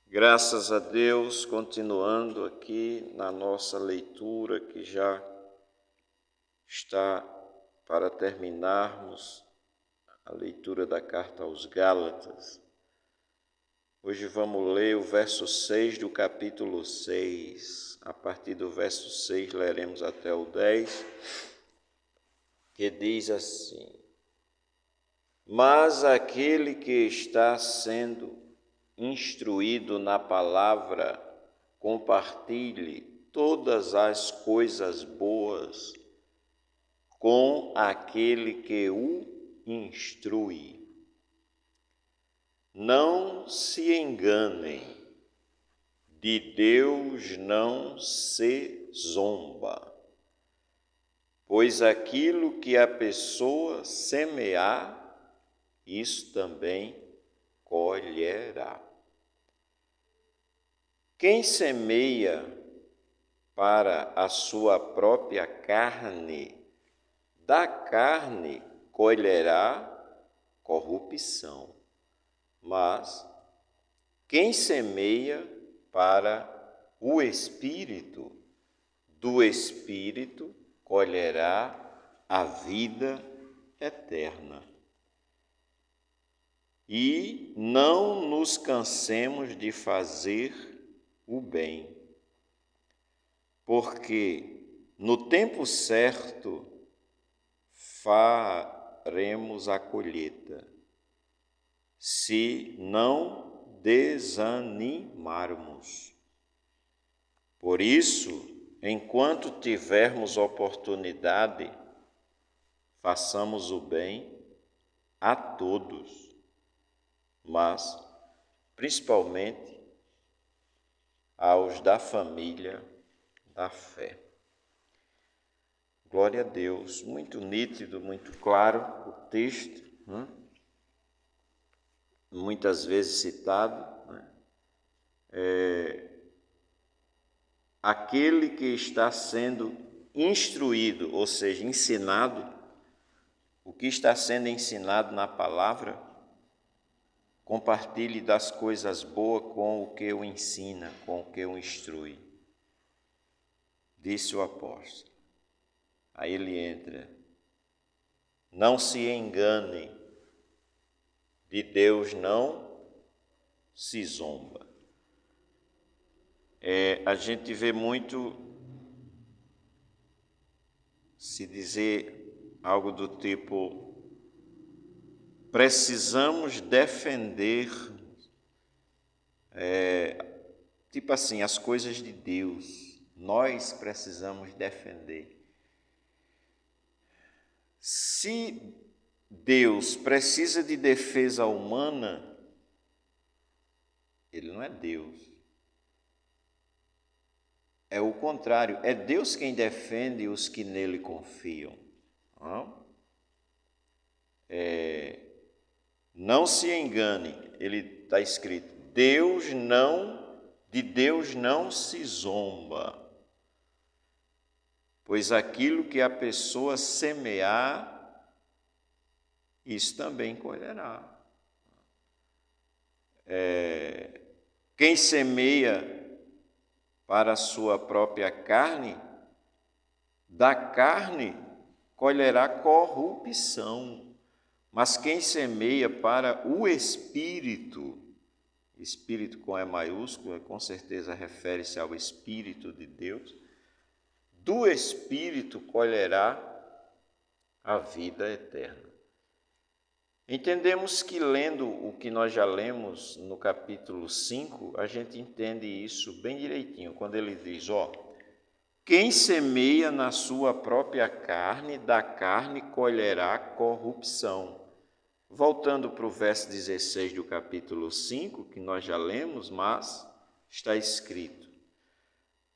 Graças a Deus, continuando aqui na nossa leitura que já está para terminarmos a leitura da carta aos Gálatas. Hoje vamos ler o verso 6 do capítulo 6. A partir do verso 6 leremos até o 10, que diz assim: Mas aquele que está sendo instruído na palavra, compartilhe todas as coisas boas com aquele que o instrui. Não se enganem, de Deus não se zomba, pois aquilo que a pessoa semear, isso também colherá. Quem semeia para a sua própria carne, da carne colherá corrupção. Mas quem semeia para o Espírito, do Espírito colherá a vida eterna. E não nos cansemos de fazer o bem, porque no tempo certo faremos a colheita, se não desanimarmos. Por isso, enquanto tivermos oportunidade, façamos o bem a todos, mas principalmente aos da família da fé. Glória a Deus, muito nítido, muito claro o texto, muitas vezes citado, aquele que está sendo instruído, ou seja, ensinado, o que está sendo ensinado na palavra, compartilhe das coisas boas com o que o ensina, com o que o instrui. Disse o apóstolo. Aí ele entra. Não se engane, de Deus não se zomba. A gente vê muito se dizer algo do tipo: precisamos defender, tipo assim, as coisas de Deus. Nós precisamos defender. Se Deus precisa de defesa humana, Ele não é Deus. É o contrário, é Deus quem defende os que nele confiam. Não se engane, ele está escrito, de Deus não se zomba, pois aquilo que a pessoa semear, isso também colherá. Quem semeia para a sua própria carne, da carne colherá corrupção. Mas quem semeia para o Espírito, Espírito com E maiúsculo, com certeza refere-se ao Espírito de Deus, do Espírito colherá a vida eterna. Entendemos que, lendo o que nós já lemos no capítulo 5, a gente entende isso bem direitinho, quando ele diz, quem semeia na sua própria carne, da carne colherá corrupção. Voltando para o verso 16 do capítulo 5, que nós já lemos, mas está escrito: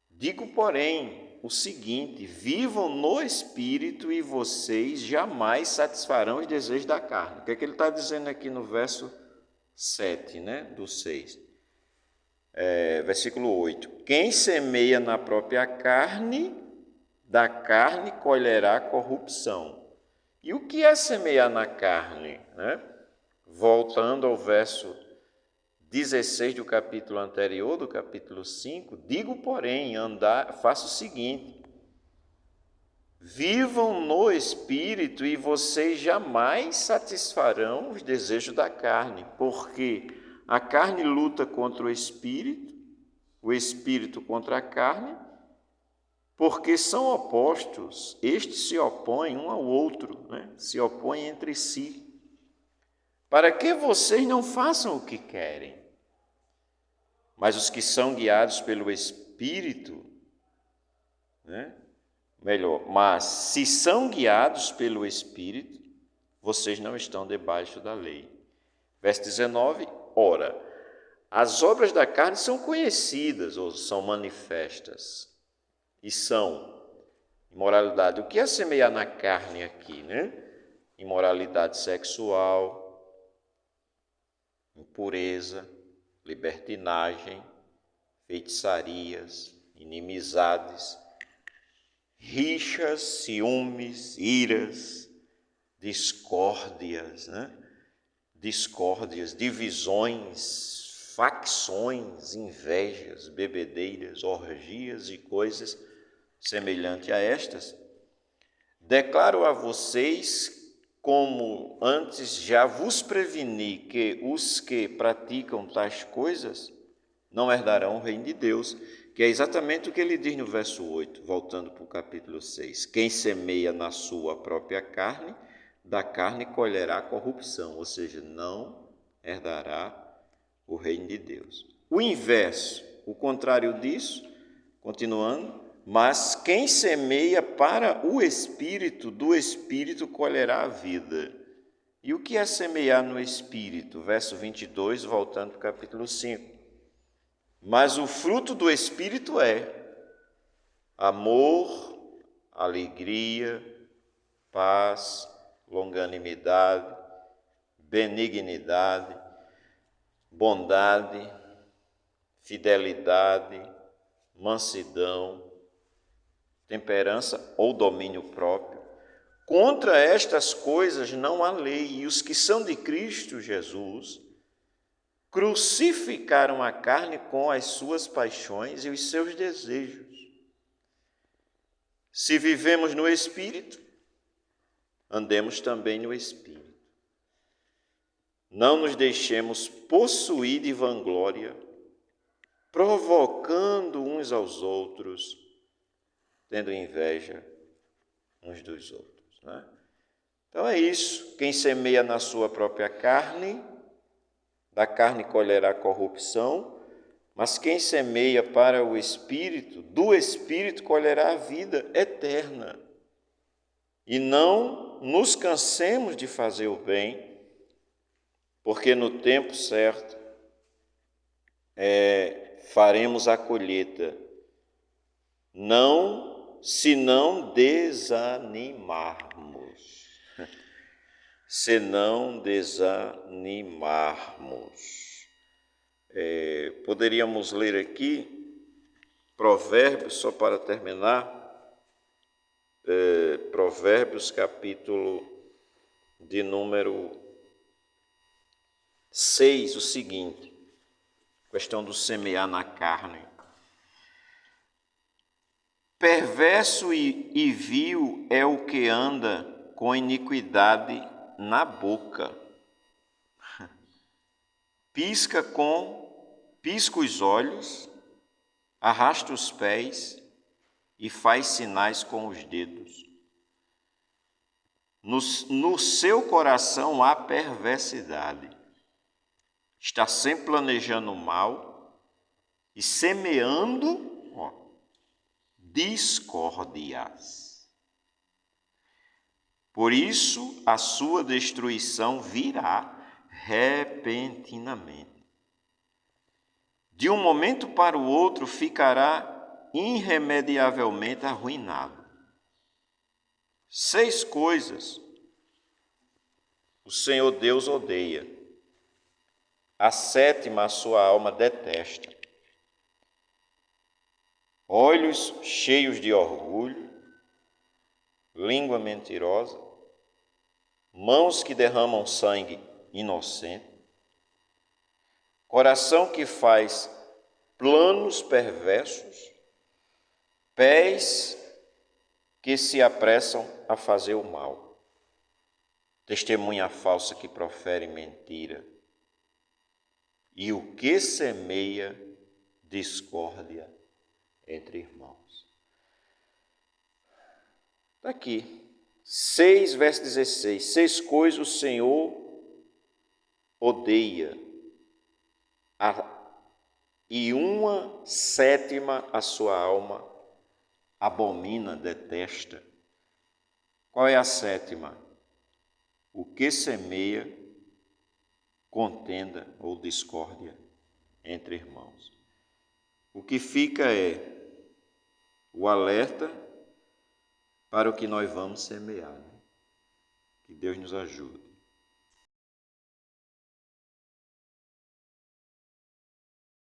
digo, porém, o seguinte: vivam no Espírito e vocês jamais satisfarão os desejos da carne. O que é que ele está dizendo aqui no verso 7, do 6? Versículo 8. Quem semeia na própria carne, da carne colherá corrupção. E o que é semear na carne? Voltando ao verso 16 do capítulo anterior, do capítulo 5, digo, porém, faça o seguinte: vivam no Espírito e vocês jamais satisfarão os desejos da carne, porque a carne luta contra o Espírito contra a carne, porque são opostos, estes se opõem um ao outro, se opõem entre si, para que vocês não façam o que querem. Mas os que são guiados pelo Espírito, mas se são guiados pelo Espírito, vocês não estão debaixo da lei. Verso 19, ora, as obras da carne são conhecidas ou são manifestas, e são imoralidade. O que é semear na carne aqui, Imoralidade sexual, impureza, libertinagem, feitiçarias, inimizades, rixas, ciúmes, iras, discórdias, divisões, facções, invejas, bebedeiras, orgias e coisas semelhantes a estas. Declaro a vocês, como antes já vos preveni, que os que praticam tais coisas não herdarão o reino de Deus, que é exatamente o que ele diz no verso 8, voltando para o capítulo 6. Quem semeia na sua própria carne, da carne colherá corrupção, ou seja, não herdará o reino de Deus. O inverso, o contrário disso, continuando, mas quem semeia para o Espírito, do Espírito colherá a vida. E o que é semear no Espírito? Verso 22, voltando para o capítulo 5. Mas o fruto do Espírito é amor, alegria, paz, longanimidade, benignidade, bondade, fidelidade, mansidão, temperança ou domínio próprio. Contra estas coisas não há lei, e os que são de Cristo Jesus crucificaram a carne com as suas paixões e os seus desejos. Se vivemos no Espírito, andemos também no Espírito. Não nos deixemos possuir de vanglória, provocando uns aos outros, tendo inveja uns dos outros. Então é isso. Quem semeia na sua própria carne, da carne colherá corrupção, mas quem semeia para o Espírito, do Espírito colherá a vida eterna. E não nos cansemos de fazer o bem, porque no tempo certo faremos a colheita, se não desanimarmos. Se não desanimarmos. Poderíamos ler aqui Provérbios, só para terminar, Provérbios capítulo de número 6, o seguinte, questão do semear na carne. Perverso e vil é o que anda com iniquidade na boca. Pisca os olhos, arrasta os pés e faz sinais com os dedos. No seu coração há perversidade. Está sempre planejando o mal e semeando discórdias. Por isso, a sua destruição virá repentinamente. De um momento para o outro ficará irremediavelmente arruinado. 6 coisas o Senhor Deus odeia. A 7ª a sua alma detesta: olhos cheios de orgulho, língua mentirosa, mãos que derramam sangue inocente, coração que faz planos perversos, pés que se apressam a fazer o mal, testemunha falsa que profere mentira, e o que semeia discórdia entre irmãos. Está aqui, 6, verso 16. 6 coisas o Senhor odeia, e 1/7 a sua alma abomina, detesta. Qual é a 7ª? O que semeia contenda ou discórdia entre irmãos. O que fica é o alerta para o que nós vamos semear. Que Deus nos ajude.